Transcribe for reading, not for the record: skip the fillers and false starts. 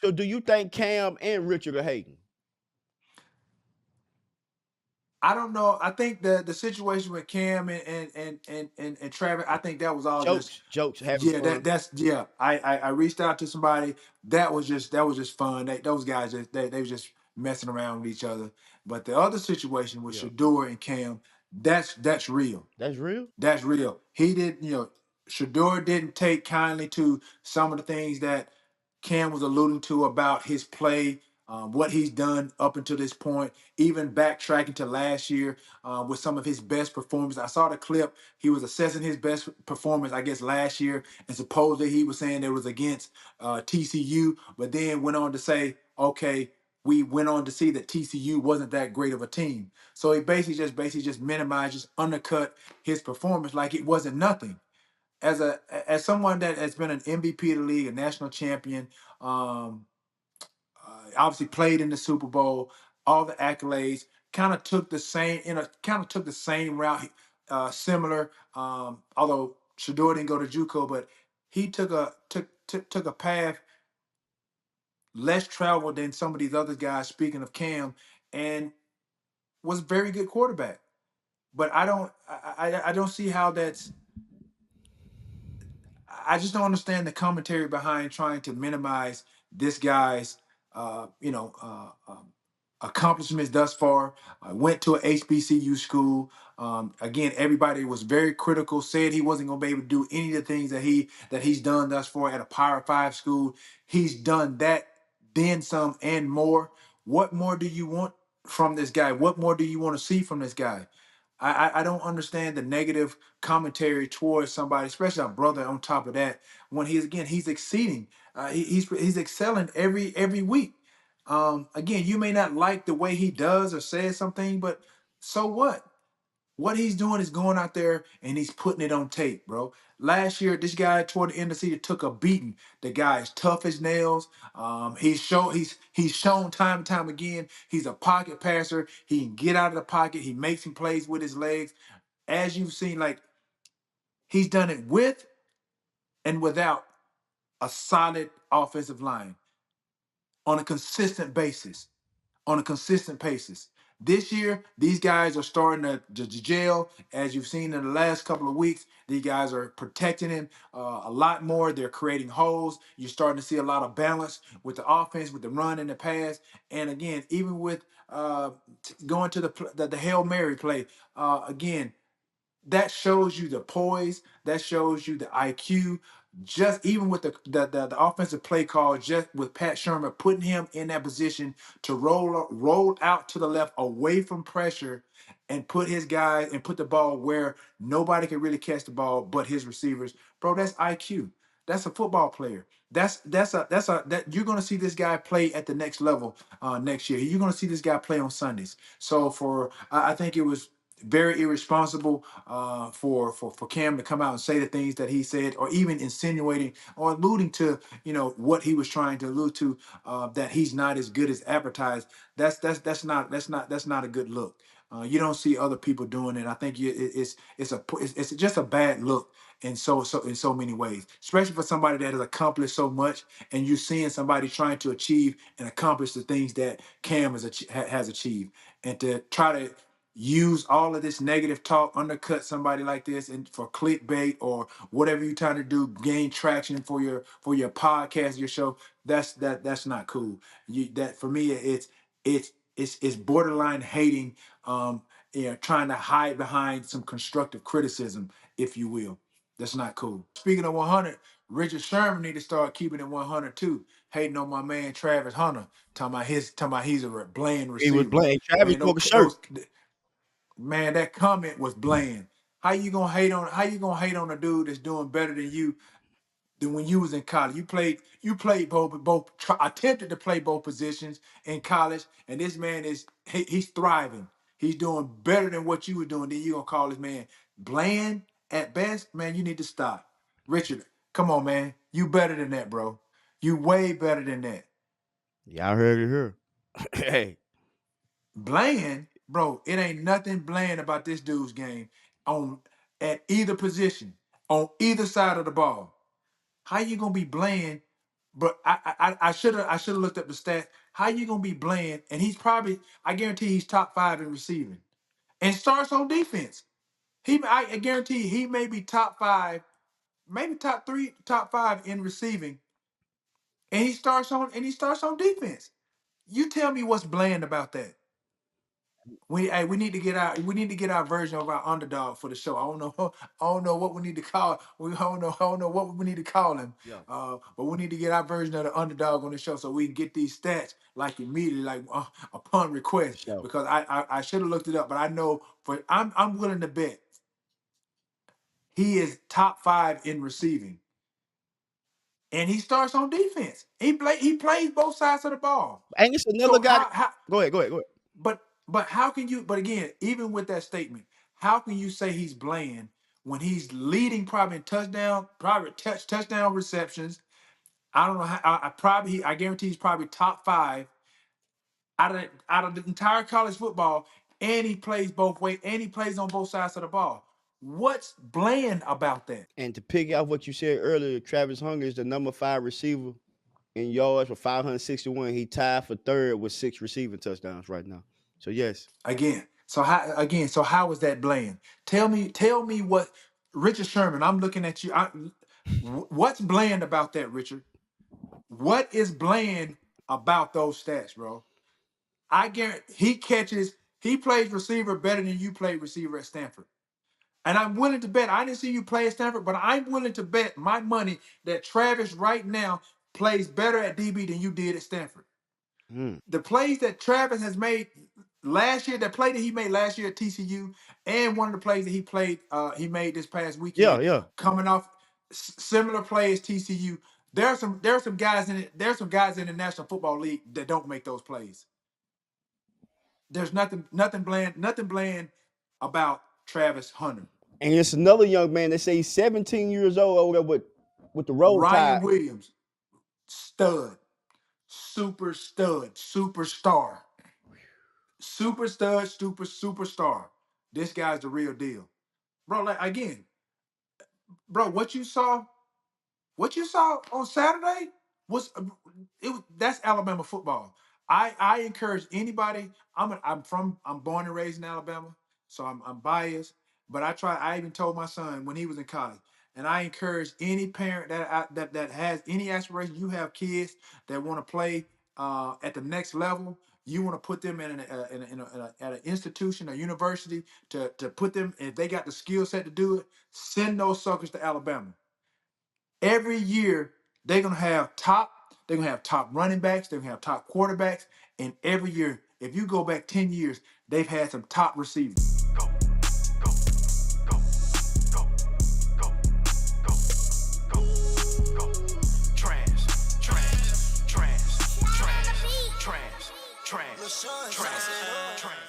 So do you think Cam and Richard are hating? I don't know. I think the situation with Cam and Travis, I think that was all just Jokes, having yeah. fun. That's yeah. I reached out to somebody. That was just fun. Those guys they was just messing around with each other. But the other situation with Yeah. Shedeur and Cam, that's real. That's real? That's real. He didn't, Shador didn't take kindly to some of the things that Cam was alluding to about his play, what he's done up until this point, even backtracking to last year with some of his best performances. I saw the clip. He was assessing his best performance, I guess, last year, and supposedly he was saying it was against TCU, but then went on to say, okay, we went on to see that TCU wasn't that great of a team. So he basically just minimized, just undercut his performance like it wasn't nothing. As someone that has been an MVP of the league, a national champion, um, obviously played in the Super Bowl, all the accolades, kind of took the same route, similar. Although Shador didn't go to JUCO, but he took a path less traveled than some of these other guys. Speaking of Cam, and was a very good quarterback. But I don't see how that's. I just don't understand the commentary behind trying to minimize this guy's, accomplishments thus far. I went to a HBCU school. Again, everybody was very critical. Said he wasn't going to be able to do any of the things that he's done thus far at a Power Five school. He's done that, then some, and more. What more do you want from this guy? What more do you want to see from this guy? I don't understand the negative commentary towards somebody, especially a brother. On top of that, when he's exceeding, he's excelling every week. Again, you may not like the way he does or says something, but so what? What he's doing is going out there and he's putting it on tape, bro. Last year, this guy toward the end of the season took a beating. The guy is tough as nails. He's shown time and time again. He's a pocket passer. He can get out of the pocket. He makes some plays with his legs. As you've seen, like he's done it with and without a solid offensive line on a consistent basis. On a consistent basis. This year, these guys are starting to gel. As you've seen in the last couple of weeks, these guys are protecting him a lot more. They're creating holes. You're starting to see a lot of balance with the offense, with the run and the pass. And again, even with going to the Hail Mary play, again, that shows you the poise, that shows you the IQ. Just even with the offensive play call, just with Pat Shermer putting him in that position to roll out to the left away from pressure and put his guys and put the ball where nobody can really catch the ball but his receivers. Bro, that's IQ. That's a football player. That you're gonna see this guy play at the next level next year. You're gonna see this guy play on Sundays. So I think it was very irresponsible for Cam to come out and say the things that he said, or even insinuating or alluding to, what he was trying to allude to, that he's not as good as advertised. That's not a good look. You don't see other people doing it. I think it's just a bad look in so many ways, especially for somebody that has accomplished so much, and you're seeing somebody trying to achieve and accomplish the things that Cam has achieved, and to try to use all of this negative talk, undercut somebody like this, and for clickbait or whatever you're trying to do, gain traction for your podcast, your show. That's not cool. That for me, it's borderline hating, trying to hide behind some constructive criticism, if you will. That's not cool. Speaking of 100, Richard Sherman need to start keeping it 100 too. Hating on my man Travis Hunter, talking about he's a bland He was receiver. playing. Travis Man, broke a shirt. man, that comment was bland. How you gonna hate on a dude that's doing better than you than when you was in college? You played attempted to play both positions in college, and this man he's thriving. He's doing better than what you were doing. Then you gonna call this man bland at best? Man, you need to stop. Richard, come on, man. You better than that, bro. You way better than that. Y'all heard it here. Hey, Bland, bro, it ain't nothing bland about this dude's game on at either position, on either side of the ball. How you gonna be bland But I should have looked up the stats. How you gonna be bland? And he's probably, I guarantee he's top 5 in receiving and starts on defense. I guarantee he may be top 5, maybe top 3, top 5 in receiving, and he starts on defense. You tell me what's bland about that. We need to get our version of our underdog for the show. I don't know I don't know what we need to call. I don't know what we need to call him. Yeah, But we need to get our version of the underdog on the show so we can get these stats like immediately, like upon for request. sure. Because I should have looked it up, but I know I'm willing to bet he is top 5 in receiving, and he starts on defense. He plays both sides of the ball. Ain't this another So guy? how Go ahead. Go ahead. Go ahead. but how can you? But again, even with that statement, how can you say he's bland when he's leading probably in touchdown receptions? I don't know how. I guarantee he's probably top 5 out of the entire college football, and he plays both ways, and he plays on both sides of the ball. What's bland about that? And to pick off what you said earlier, Travis Hunger is the number 5 receiver in yards with 561. He tied for 3rd with 6 receiving touchdowns right now. So yes, So how is that bland? Tell me what Richard Sherman. I'm looking at you. What's bland about that, Richard? What is bland about those stats, bro? I guarantee he plays receiver better than you played receiver at Stanford. And I'm willing to bet, I didn't see you play at Stanford, but I'm willing to bet my money that Travis right now plays better at DB than you did at Stanford. The plays that Travis has made last year, that play that he made last year at TCU, and one of the plays that he made this past weekend, yeah. coming off similar plays TCU. There are some guys in it. There's some guys in the National Football League that don't make those plays. There's nothing bland about Travis Hunter. And it's another young man. They say he's 17 years old over there with the roll Ryan tide. Williams, stud, super stud, superstar, superstar. This guy's the real deal, bro. Like again, bro, what you saw on Saturday was that's Alabama football. I encourage anybody. I'm born and raised in Alabama, so I'm biased. But I even told my son when he was in college, and I encourage any parent that has any aspiration. You have kids that want to play at the next level. You want to put them at an institution, a university, to put them, if they got the skill set to do it. Send those suckers to Alabama. Every year they're gonna have top running backs, they're gonna have top quarterbacks, and every year, if you go back 10 years, they've had some top receivers. Go, go, go, go, go, go, go, go. Trash, trash, trash, trash, trash, trash, trash, trash.